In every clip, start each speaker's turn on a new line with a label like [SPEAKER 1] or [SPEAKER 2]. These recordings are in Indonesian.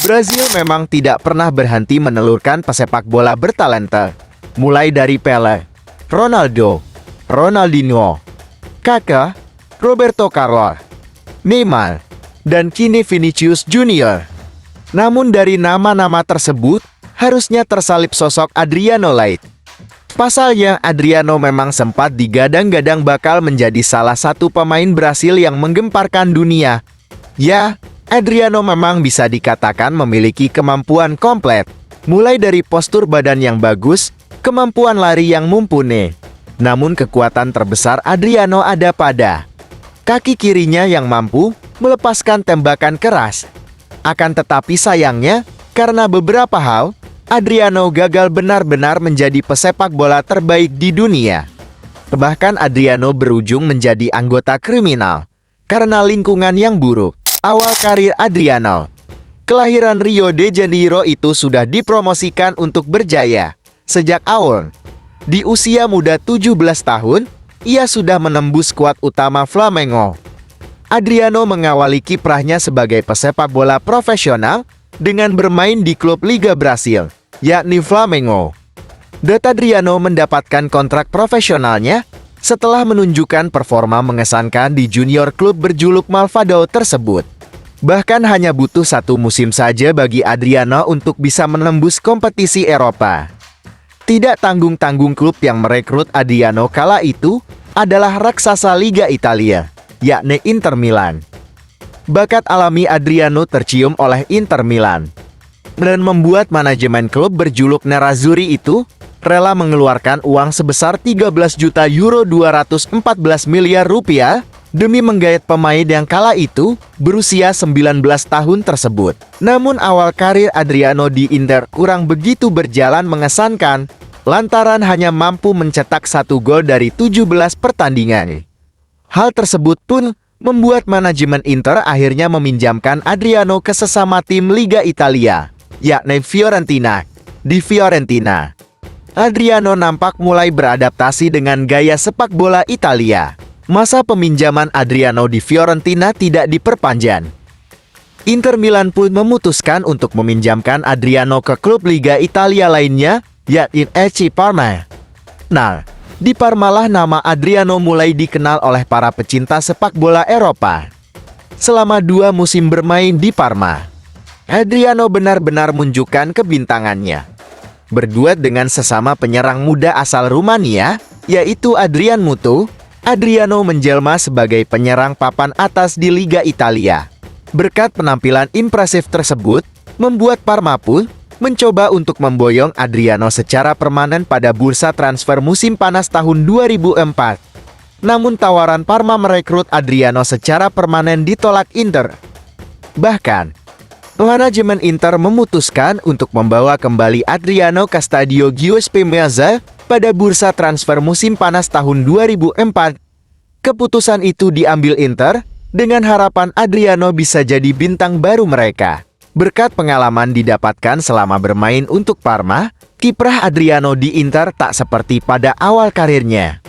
[SPEAKER 1] Brazil memang tidak pernah berhenti menelurkan pesepak bola bertalenta. Mulai dari Pelé, Ronaldo, Ronaldinho, Kaká, Roberto Carlos, Neymar, dan kini Vinicius Junior. Namun dari nama-nama tersebut, harusnya tersalip sosok Adriano Lage. Pasalnya, Adriano memang sempat digadang-gadang bakal menjadi salah satu pemain Brasil yang menggemparkan dunia. Ya, Adriano memang bisa dikatakan memiliki kemampuan komplit, mulai dari postur badan yang bagus, kemampuan lari yang mumpuni. Namun kekuatan terbesar Adriano ada pada kaki kirinya yang mampu melepaskan tembakan keras. Akan tetapi sayangnya, karena beberapa hal, Adriano gagal benar-benar menjadi pesepak bola terbaik di dunia. Bahkan Adriano berujung menjadi anggota kriminal karena lingkungan yang buruk. Awal karir Adriano, kelahiran Rio de Janeiro itu sudah dipromosikan untuk berjaya. Sejak awal, di usia muda 17 tahun, ia sudah menembus skuad utama Flamengo. Adriano mengawali kiprahnya sebagai pesepak bola profesional dengan bermain di klub Liga Brasil, yakni Flamengo. Adriano mendapatkan kontrak profesionalnya setelah menunjukkan performa mengesankan di junior klub berjuluk Malvado tersebut. Bahkan hanya butuh satu musim saja bagi Adriano untuk bisa menembus kompetisi Eropa. Tidak tanggung-tanggung klub yang merekrut Adriano kala itu adalah raksasa Liga Italia, yakni Inter Milan. Bakat alami Adriano tercium oleh Inter Milan dan membuat manajemen klub berjuluk Nerazzurri itu rela mengeluarkan uang sebesar 13 juta euro 214 miliar rupiah demi menggait pemain yang kala itu berusia 19 tahun tersebut. Namun awal karir Adriano di Inter kurang begitu berjalan mengesankan, lantaran hanya mampu mencetak 1 gol dari 17 pertandingan. Hal tersebut pun membuat manajemen Inter akhirnya meminjamkan Adriano ke sesama tim Liga Italia, yakni Fiorentina. Di Fiorentina, Adriano nampak mulai beradaptasi dengan gaya sepak bola Italia. Masa peminjaman Adriano di Fiorentina tidak diperpanjang. Inter Milan pun memutuskan untuk meminjamkan Adriano ke klub Liga Italia lainnya, yakni AC Parma. Nah, di Parmalah nama Adriano mulai dikenal oleh para pecinta sepak bola Eropa. Selama 2 musim bermain di Parma, Adriano benar-benar menunjukkan kebintangannya. Berduet dengan sesama penyerang muda asal Rumania, yaitu Adrian Mutu, Adriano menjelma sebagai penyerang papan atas di Liga Italia. Berkat penampilan impresif tersebut, membuat Parma pun mencoba untuk memboyong Adriano secara permanen pada bursa transfer musim panas tahun 2004. Namun tawaran Parma merekrut Adriano secara permanen ditolak Inter. Bahkan, manajemen Inter memutuskan untuk membawa kembali Adriano ke Stadio Giuseppe Meazza pada bursa transfer musim panas tahun 2004. Keputusan itu diambil Inter dengan harapan Adriano bisa jadi bintang baru mereka. Berkat pengalaman didapatkan selama bermain untuk Parma, kiprah Adriano di Inter tak seperti pada awal karirnya.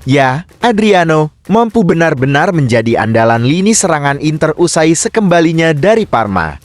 [SPEAKER 1] Ya, Adriano mampu benar-benar menjadi andalan lini serangan Inter usai sekembalinya dari Parma.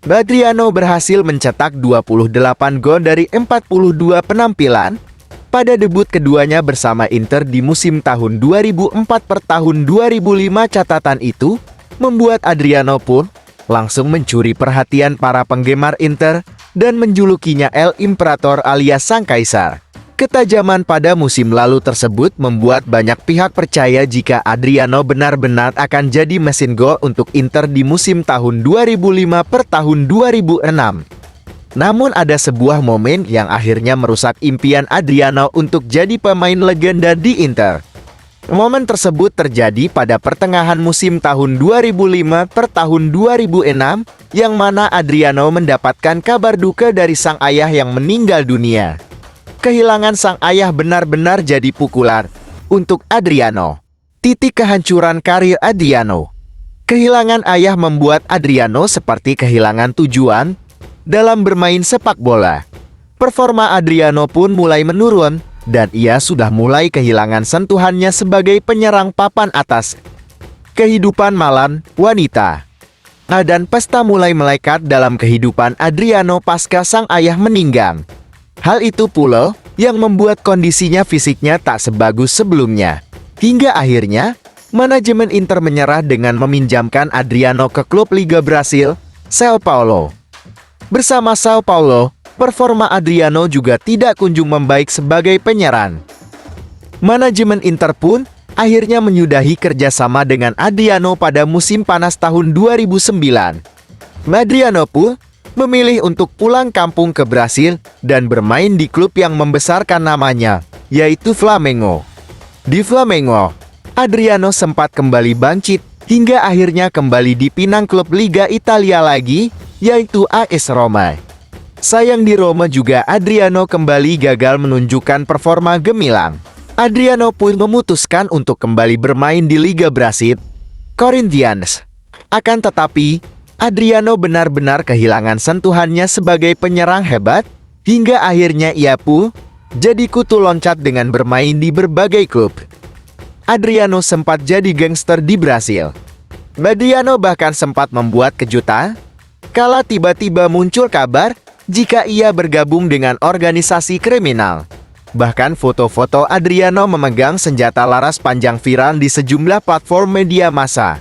[SPEAKER 1] Adriano berhasil mencetak 28 gol dari 42 penampilan pada debut keduanya bersama Inter di musim tahun 2004 per tahun 2005. Catatan itu membuat Adriano pun langsung mencuri perhatian para penggemar Inter dan menjulukinya El Imperator alias Sang Kaisar. Ketajaman pada musim lalu tersebut membuat banyak pihak percaya jika Adriano benar-benar akan jadi mesin gol untuk Inter di musim tahun 2005 per tahun 2006. Namun ada sebuah momen yang akhirnya merusak impian Adriano untuk jadi pemain legenda di Inter. Momen tersebut terjadi pada pertengahan musim tahun 2005 per tahun 2006, yang mana Adriano mendapatkan kabar duka dari sang ayah yang meninggal dunia. Kehilangan sang ayah benar-benar jadi pukulan untuk Adriano. Titik kehancuran karir Adriano. Kehilangan ayah membuat Adriano seperti kehilangan tujuan dalam bermain sepak bola. Performa Adriano pun mulai menurun, dan ia sudah mulai kehilangan sentuhannya sebagai penyerang papan atas. Kehidupan malam wanita. Dan pesta mulai melekat dalam kehidupan Adriano pasca sang ayah meninggal. Hal itu pula yang membuat kondisinya fisiknya tak sebagus sebelumnya. Hingga akhirnya, manajemen Inter menyerah dengan meminjamkan Adriano ke klub Liga Brasil, São Paulo. Bersama São Paulo, performa Adriano juga tidak kunjung membaik sebagai penyerang. Manajemen Inter pun akhirnya menyudahi kerjasama dengan Adriano pada musim panas tahun 2009. Adriano pun memilih untuk pulang kampung ke Brasil dan bermain di klub yang membesarkan namanya, yaitu Flamengo. Di Flamengo, Adriano sempat kembali bangkit hingga akhirnya kembali dipinang klub Liga Italia lagi, yaitu AS Roma. Sayang di Roma juga Adriano kembali gagal menunjukkan performa gemilang. Adriano pun memutuskan untuk kembali bermain di Liga Brasil, Corinthians. Akan tetapi, Adriano benar-benar kehilangan sentuhannya sebagai penyerang hebat, hingga akhirnya ia pun jadi kutu loncat dengan bermain di berbagai klub. Adriano sempat jadi gangster di Brasil. Adriano bahkan sempat membuat kejutan kala tiba-tiba muncul kabar jika ia bergabung dengan organisasi kriminal. Bahkan foto-foto Adriano memegang senjata laras panjang viral di sejumlah platform media massa.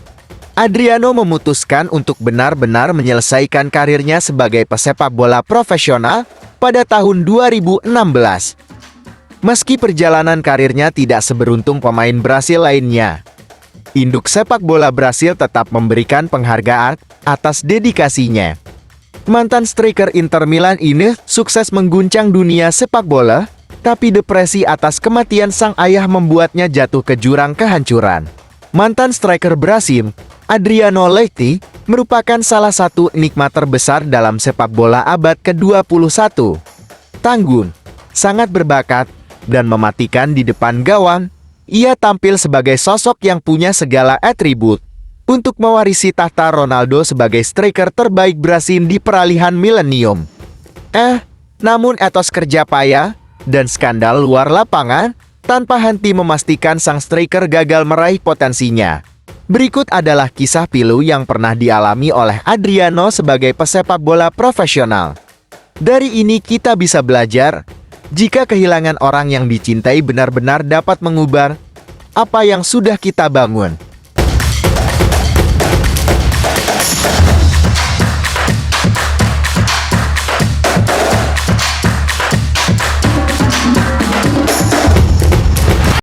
[SPEAKER 1] Adriano memutuskan untuk benar-benar menyelesaikan karirnya sebagai pesepak bola profesional pada tahun 2016. Meski perjalanan karirnya tidak seberuntung pemain Brasil lainnya, induk sepak bola Brasil tetap memberikan penghargaan atas dedikasinya. Mantan striker Inter Milan ini sukses mengguncang dunia sepak bola, tapi depresi atas kematian sang ayah membuatnya jatuh ke jurang kehancuran. Mantan striker Brasil, Adriano Leite, merupakan salah satu enigma terbesar dalam sepak bola abad ke-21. Tangguh, sangat berbakat, dan mematikan di depan gawang, ia tampil sebagai sosok yang punya segala atribut untuk mewarisi tahta Ronaldo sebagai striker terbaik Brasil di peralihan milenium. Namun etos kerja payah dan skandal luar lapangan tanpa henti memastikan sang striker gagal meraih potensinya. Berikut adalah kisah pilu yang pernah dialami oleh Adriano sebagai pesepak bola profesional. Dari ini kita bisa belajar, jika kehilangan orang yang dicintai benar-benar dapat mengubah apa yang sudah kita bangun.